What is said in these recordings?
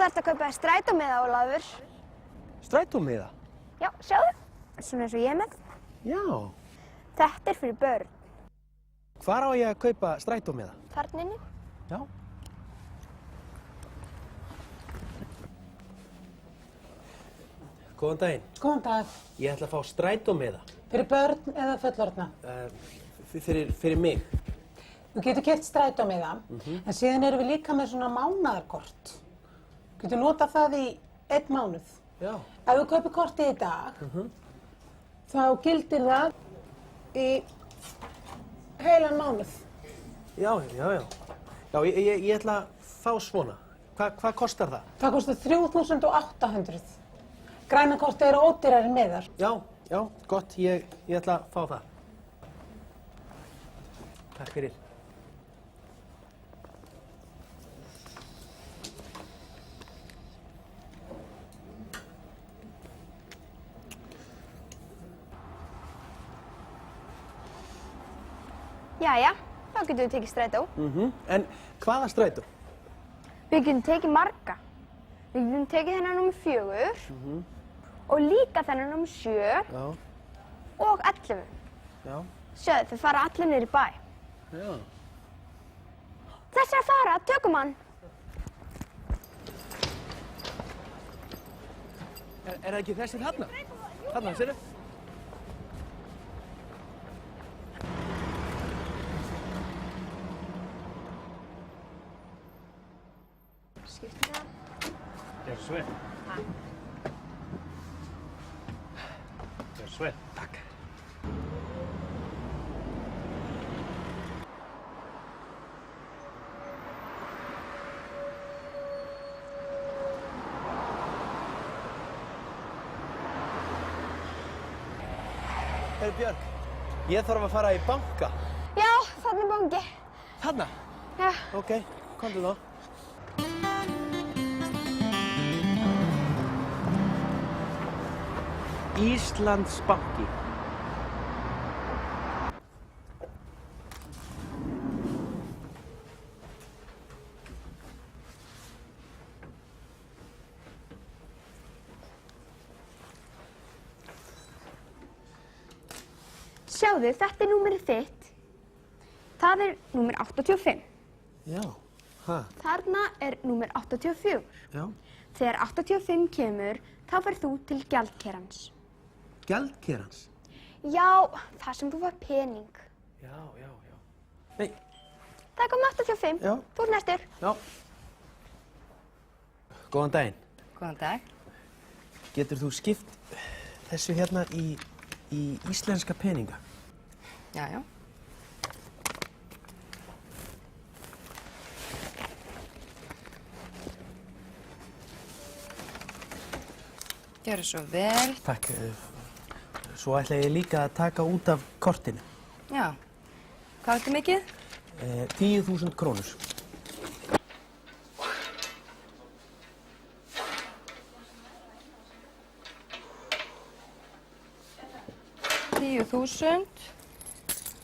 þarft að kaupa strætómiða, Ólafur. Strætómiða? Já, sjáðu. Svona eins og ég er með. Já. Þetta er fyrir börn. Hvar á ég að kaupa strætómiða? Þarna inni. Já. Góðan daginn. Góðan dag. Ég ætla að fá strætómiða. Fyrir börn eða fullorðna? Fyrir mig. Þú getur keypt strætómiða, en síðan erum við líka með svona mánaðarkort. Þú getur notað það í 1 mánuð. Já. Ef þú kaupir kortið í dag, þá gildir það í heilan mánuð. Já. Já, ég ætla að fá svona. Hvað kostar það? Það kostar 3.800. Græna kortið eru ódýrari miðar. Já, gott. Ég ætla að fá það. Takk fyrir. Jæja, þá getum við tekið strætó. En hvaða strætó? Við getum tekið marga. Við getum tekið þennan númer 4 og líka þennan númer 7 Já. og 11. Já. Sjáðu, þau fara allir niður í bæ. Já. Þessi er að fara, tökum hann. Er það ekki þessi þarna? Þarna, sérðu? Skiptum það. Gjörðu svo vel. Gjörðu svo vel. Takk. Heyrðu Björg, ég þarf að fara í banka. Já, þarna er banki. Þarna? Já. Ok, komdu þá. Íslandsbanki. Sjáðu, þetta er númerið þitt. Það er númer 85. Já, ha? Þarna er númer 84. Já. Þegar 85 kemur, þá ferð þú til gjaldkerans. Gjaldkerans? Já, þar sem þú fær pening. Já. Nei. Það kom 85. Já. Þú ert næstur. Já. Góðan daginn. Góðan dag. Getur þú skipt þessu hérna í íslenska peninga? Já. Gjörðu svo vel. Takk. Svo ætla ég líka að taka út af kortinu. Já. Hvað er þetta mikið? 10.000 krónur. $10.000.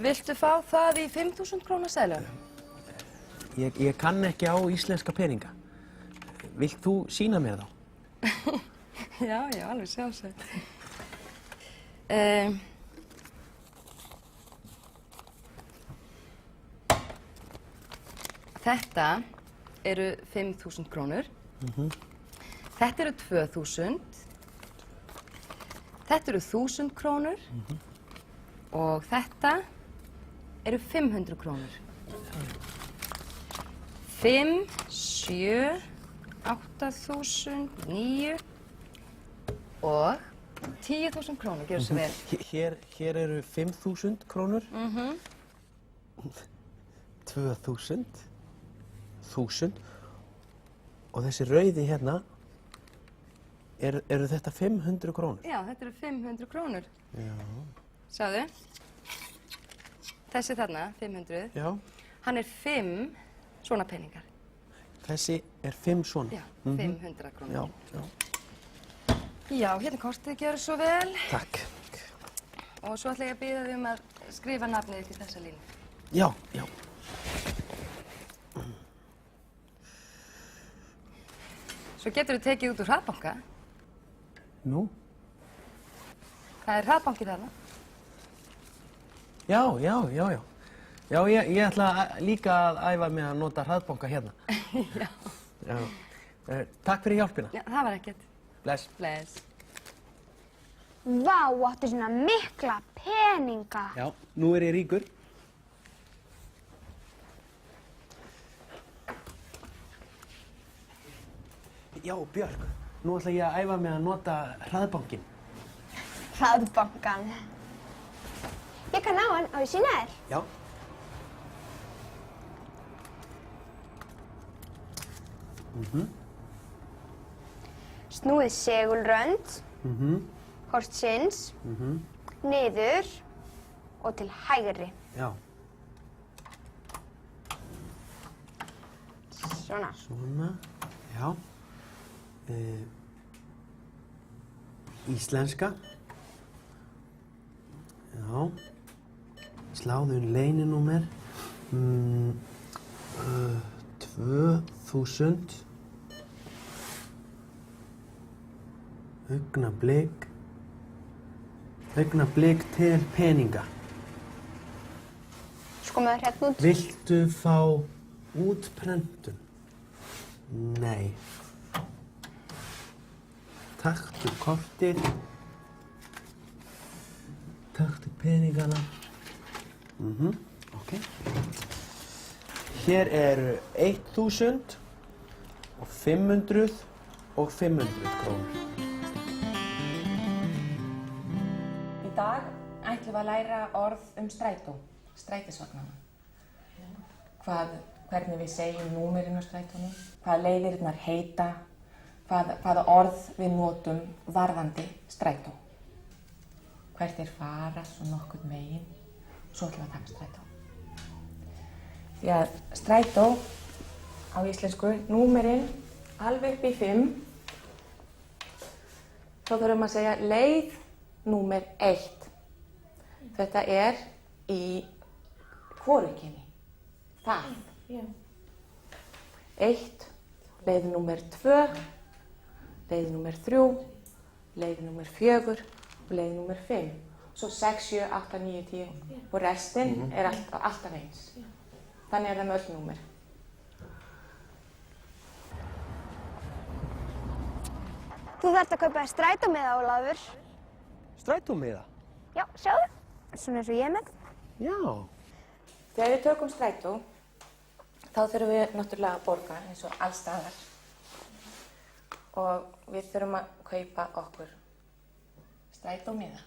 Viltu fá það í 5.000 króna seðlum? Ég kann ekki á íslenska peninga. Vilt þú sýna mér þá? Já, alveg sjálfsagt. Þetta eru 5.000 krónur. Þetta eru 2.000. Þetta eru 1.000 krónur. Og þetta eru 500 krónur. 5, 7, 8.000, 9 og 10.000 krónur, gjörðu svo vel. Hér eru 5.000 krónur. 2.000. 1.000. Og þessi rauði hérna, eru þetta 500 krónur? Já, þetta eru 500 krónur. Já. Sjáðu. Þessi þarna, 500. Já. Hann er 5 svona peningar. Þessi er 5 svona? Já, 500 krónur. Já. Já, hérna kortið, gjörðu svo vel. Takk. Og svo ætla ég að biðja þig um að skrifa nafnið þitt í þessa línu. Já. Svo getur þú tekið út úr hraðbanka. Nú? Það er hraðbanki þarna. Já. Já, ég ætla líka að æfa mig að nota hraðbanka hérna. Já. Takk fyrir hjálpina. Já, það var ekkert. Bless. Bless. Vá, áttu svona mikla peninga. Já, nú er ég ríkur. Já, Björk, nú ætla ég að æfa mig að nota hraðbankinn. Hraðbankan. Ég kann á hann, á ég sýna þér. Já. Snúið segulrönd, horft sinns, niður og til hægri. Já. Svona. Svona, já. Íslenska. Já. Sláðu inn leyninúmer. 2000. Augnablik. Augnablik til peninga. Sko með það hérna út. Viltu fá útprentun? Nei. Taktu kortið. Taktu peningana. Ok. Hér eru 1000 og 500 og 500 krónur. Í dag ætlum við að læra orð strætó, strætisvagnana. Hvernig við segjum númerinn á strætónum, hvað leiðirnar heita, hvaða orð við notum varðandi strætó. Hvert fara svo nokkurn veginn, svo ætlum við að taka strætó. Því að strætó á íslensku, númerinn alveg upp í 5, þá þurfum að segja leið númer 1. Þetta er í hvorugkyni, það. 1, leið númer 2, leið númer 3, leið númer 4 og leið númer 5. Svo 6, 7, 8, 9, 10 og restin er alltaf eins. Þannig er það með öll númer. Þú þarft að kaupa þér strætómiða, Ólafur. Strætómiða? Já, sjáðu. Svona eins og ég er með. Já. Þegar við tökum strætó, þá þurfum við náttúrulega að borga eins og alls staðar. Og við þurfum að kaupa okkur strætómiða.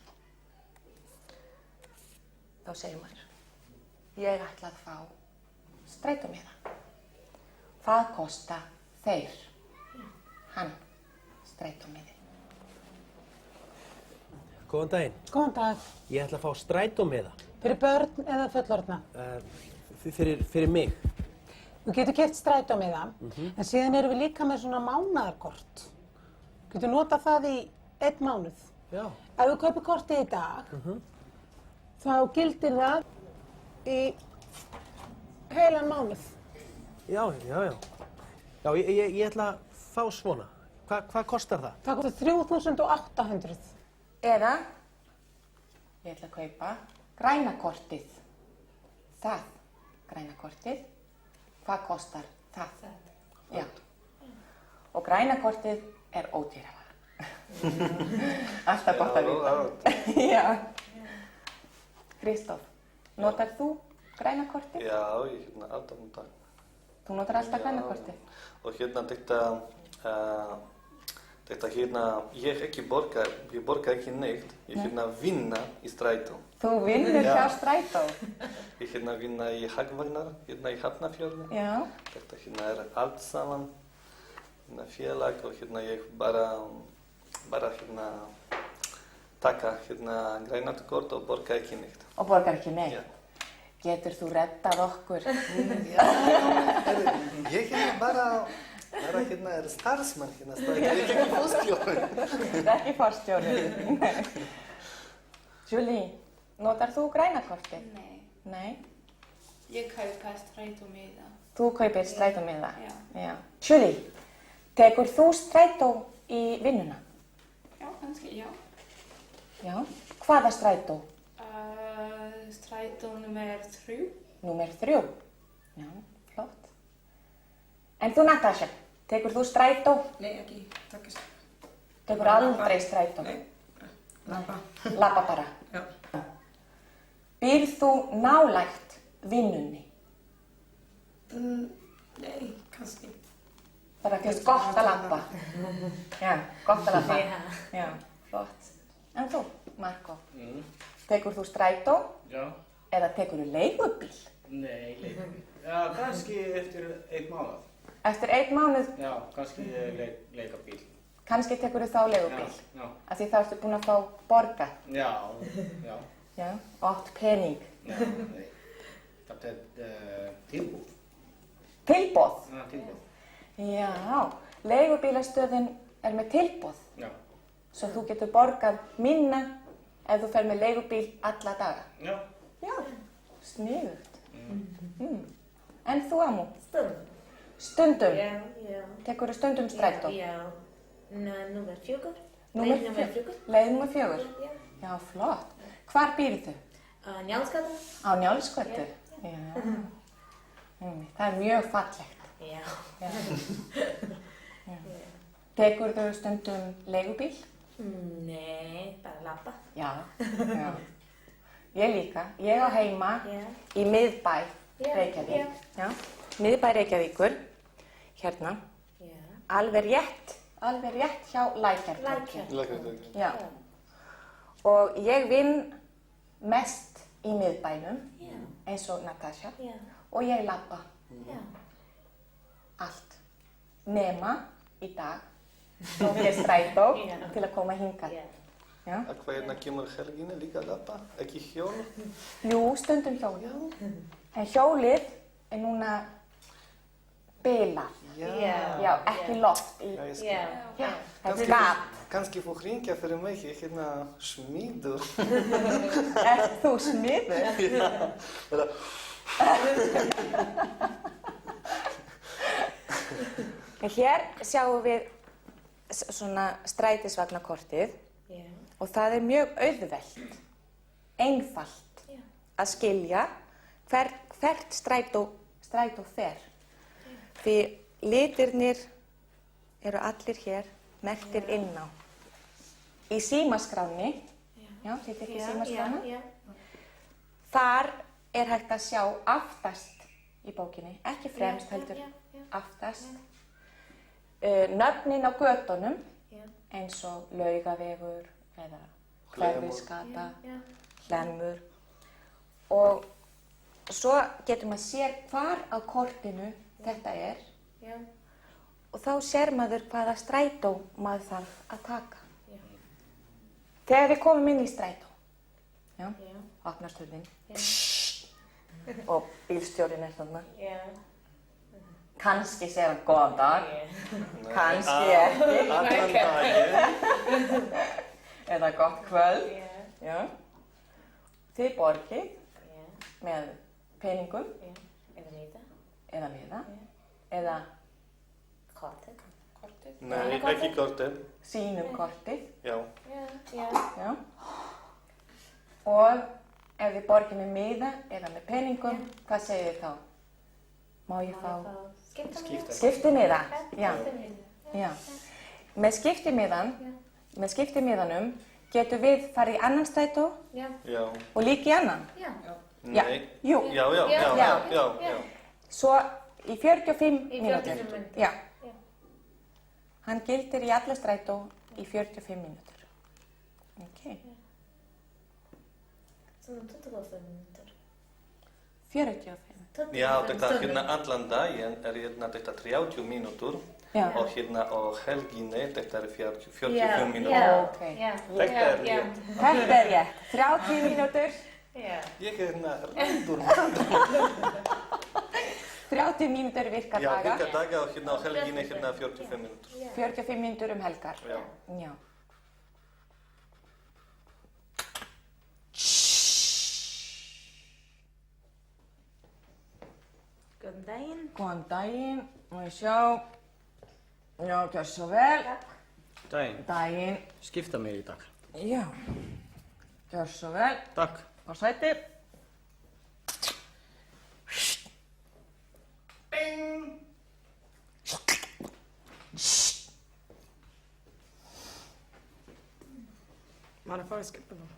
Þá segir maður, ég ætla að fá strætómiða. Hvað kosta þeir? Hann, strætómiði. Góðan daginn. Góðan dag. Ég ætla að fá strætómiða. Fyrir börn eða fullorðna? Fyrir mig. Þú getur keypt strætómiða, en síðan erum við líka með svona mánaðarkort. Þú getur notað það í 1 mánuð. Já. Ef þú kaupir kortið í dag, þá gildir það í heilan mánuð. Já. Já, ég ætla að fá svona. Hvað kostar það? Það kostar 3.800. Eða, ég ætla að kaupa græna kortið. Það, græna kortið. Hvað kostar það? Já. Og græna kortið er ódýrara. Alltaf gott að vita. Já. Kristóf, notar þú græna kortið? Já, ég alltaf nota. Þú notar alltaf græna kortið? Og þetta ég ekki borga ekki neitt. Ég vinna í strætó. Þú vinnur hjá strætó? Ég vinna í Hagvagnar, í Hafnarfjörði. Já. Þetta er allt saman félag og ég bara taka grænarkort og borga ekki neitt. Og borgar ekki neitt? Já. Getur þú reddað okkur? Ég bara er starfsmann ekki forstjóri. Ekki forstjóri? Julie, notar þú græna kortið? Nei. Nei? Ég kaupa strætómiða. Þú kaupir strætómiða? Já. Já. Julie, Tekur þú strætó í vinnuna? Já, kannski, já. Já. Hvaða strætó? Strætó nummer 3. Númer 3. Já, flott. En þú, Natasja, tekur þú strætó? Nei, ekki, takkist. Tekur aldrei strætó? Nei, labba. Labba bara? Já. Býrð þú nálægt vinnunni? Nei, kannski. Bara gott að labba? Já, gott að labba? Já, flott. En þú, Marko? Tekur þú strætó? Já. Eða tekur þú leigubíl? Nei, leikabíl. Já, kannski eftir 1 mánuð. Eftir 1 mánuð, Já, kannski leikabíl. kannski tekur þú þá leigubíl. Já. Af því þá ertu búin að fá borga. Já, já. Já, og átt pening. Já, nei. Þetta tilbúð. Tilboð? Já, tilbúð. Já, leigubílastöðin er með tilboð. Já. Svo þú getur borgað minna ef þú fer með leigubíl alla daga. Já. Já, sniðugt. En þú, Amu? Stundum. Stundum? Já, já. Tekur þú stundum strætó? Já, númer 4. Númer Leið númer 4. Leið númer 4? Já. Já, flott. Hvar býrðu? Njálsgata. Á Njálsgötu? Já. Það er mjög fallegt. Já. Tekur þú stundum leigubíl? Nei, bara labba. Já, já. Ég líka. Ég á heima Já. í miðbæ Já, Reykjavík. Já. Miðbæ Reykjavíkur, hérna, Já. alveg rétt hjá Lækjartorgi. Lækjartorgi. Já. Og ég vinn mest í miðbænum, Já. eins og Natasja, Já. og ég labba Já. allt. Nema í dag, tók ég strætó Já. til að koma hingað. Já. Já. Hvað kemur helginni líka að labba? Ekki hjól? Jú, stundum hjól. En hjólið er núna bilað. Já. Já, ekki loft í. Já, ég skil. Já. Já, það er gap. Kannski þú hringja fyrir mig, ég smiður. Ert þú smiður? Já. Bara, En hér sjáum við svona strætisvagnakortið Já. og það er mjög auðvelt, einfalt Já. að skilja hvert strætó fer. Því litirnir eru allir hér merktir inn á. Í símaskránni, já, þið tekið símaskrána, Já. þar er hægt að sjá aftast í bókinni, ekki fremst heldur, Já. aftast. Nöfnin á götunum, Já. eins og Laugavegur eða Hverfisgata, Já. Hlemmur. Og svo getur maður sér hvar á kortinu þetta er Já. og þá sér maður hvaða strætó maður þarf að taka. Já. Þegar við komum inn í strætó, já, Já. opnast hurðin Já. og bílstjórinn er þarna. Já. Kannski segir hann góðan dag, nei. kannski ekki, Allan daginn. eða gott kvöld. Já. Já. Þið borgið Já. með peningum Já. eða miða eða Kortið. Nei, ekki kortið. sínum kortið. Já. Já. Já. Og ef þið borgið með miða eða með peningum, hvað segir þið þá? Má ég fá skiptimiða? Já. Já. Með skiptimiðanum getum við farið í annan strætó Já. Já. og líka í annan. Já. Nei. Jú. Já. Svo í 45 Í 45 mínútur. mínútur. Já. Já. Hann gildir í alla strætó í 45 mínútur. Ok. Svona 25 mínútur. 45. Já, þetta allan daginn þetta 30 mínútur Já. og helginni þetta 45 Já. mínútur. Já. Ok. Já. Þetta er Já. rétt. Þetta er rétt. 30 mínútur. Já. Ég ræður. 30 mínútur virka Já, daga. virka daga og á helginni 45 mínútur. 45 mínútur helgar. Já. Já. Góðan daginn. Góðan daginn. Má ég sjá. Já, gjör svo vel. Daginn. Daginn. Skipta mig í dag. Já. Gjör svo vel. Takk. Á sæti. Maður er farið að skipa það.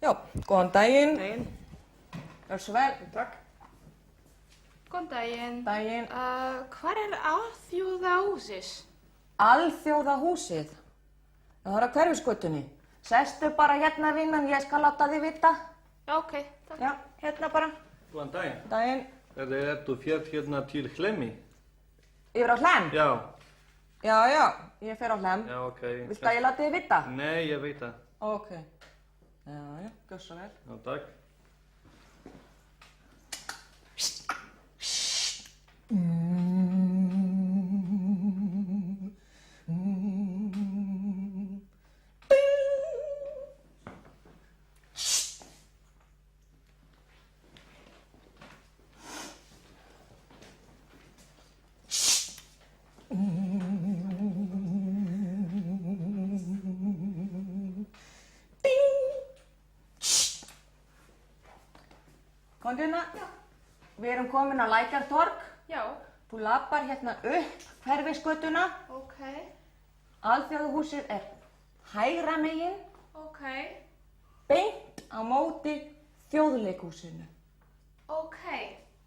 Já, góðan daginn. Daginn. Gjör svo vel. Takk. Góðan daginn. Daginn. Hvar er Alþjóðahúsið? Alþjóðahúsið. Það er á Hverfisgötunni. Sestu bara hérna vinnan, ég skal láta þig vita. Já, ok, takk. Já, hérna bara. Góðan daginn. Daginn. Ertu fjart hérna til Hlemmi? Yfir á Hlemm? Já. Já, ég fer á Hlemm. Já, ok. Viltu að ég láti þig vita? Nei, ég veit það. Ok. Já, gjör svo vel. Já, takk. Komdu hérna. Við erum komin á Lækjartorg. Já, Þú lappar hérna upp Hverfisgötuna. ok, Alþjóðahúsið er hægra megin, ok, beint á móti Þjóðleikhúsinu. ok.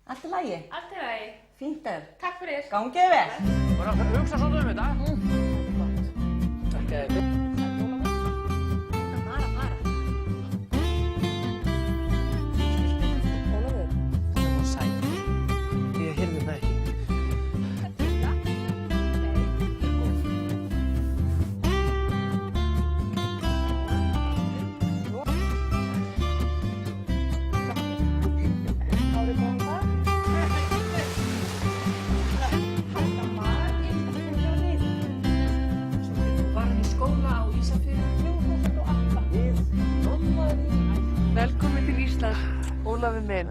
Allt í lagi. Allt í lagi. Fínt er. Takk fyrir. Gangið vel. Bara að hugsa svolítið um þetta. Takk að þið. Ólafur, það var sæti. Ég heyrði það ekki. Velkomin til Íslands, Ólafur minn.